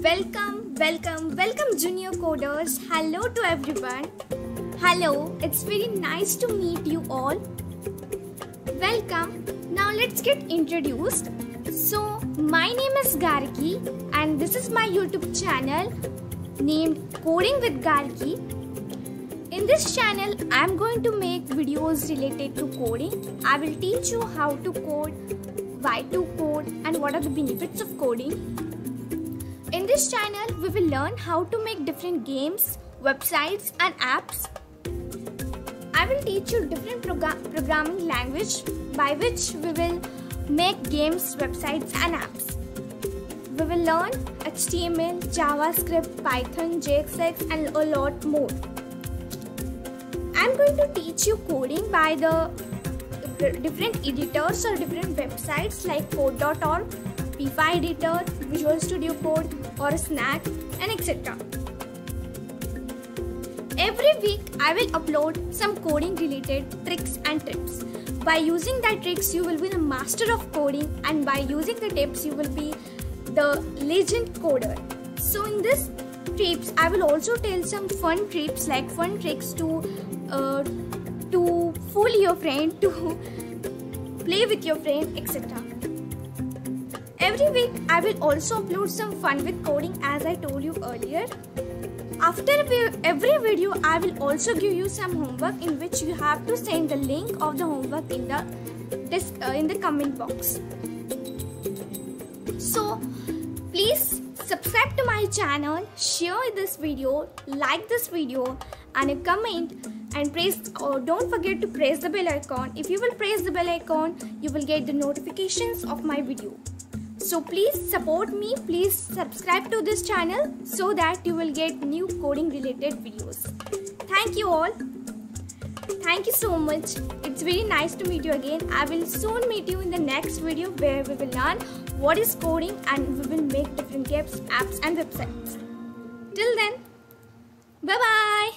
Welcome junior coders. Hello to everyone. Hello, it's very nice to meet you all. Welcome. Now let's get introduced. So, my name is Gargi and this is my YouTube channel named Coding with Gargi. In this channel, I am going to make videos related to coding. I will teach you how to code, why to code, and what are the benefits of coding. In this channel, we will learn how to make different games, websites, and apps. I will teach you different programming language by which we will make games, websites, and apps. We will learn HTML, JavaScript, Python, JSX, and a lot more. I am going to teach you coding by the different editors or different websites like code.org, P5 editor, Visual Studio Code or Snack, and etc. Every week I will upload some coding related tricks and tips. By using that tricks you will be the master of coding, and by using the tips you will be the legend coder. So in this tips I will also tell some fun tips like fun tricks to fool your friend, to play with your friend, etc. Every week I will also upload some fun with coding as I told you earlier. After every video I will also give you some homework in which you have to send the link of the homework in the comment box. So please subscribe to my channel, share this video, like this video, and comment and don't forget to press the bell icon. If you will press the bell icon, you will get the notifications of my video. So please support me, please subscribe to this channel so that you will get new coding related videos. Thank you all. Thank you so much. It's very nice to meet you again. I will soon meet you in the next video where we will learn what is coding and we will make different games, apps and websites. Till then, bye bye.